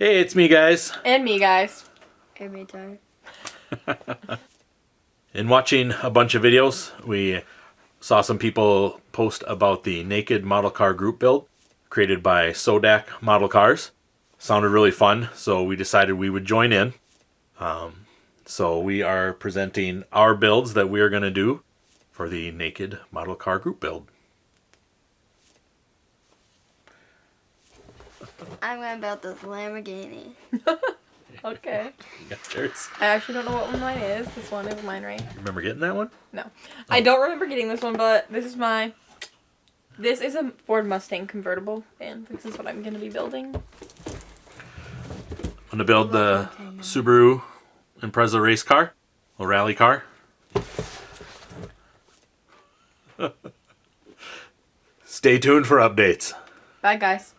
Hey, it's me, guys. And me, guys. Every time. In watching a bunch of videos, we saw some people post about the naked model car group build created by SoDak Model Cars. Sounded really fun, so we decided we would join in. So we are presenting our builds that we are going to do for the naked model car group build. I'm going to build this Lamborghini. Okay. You got yours? I actually don't know what one mine is. This one is mine, right? Remember getting that one? No. I don't remember getting this one, but this is my... This is a Ford Mustang convertible, and this is what I'm going to be building. I'm going to build the Subaru Impreza race car, a rally car. Stay tuned for updates. Bye, guys.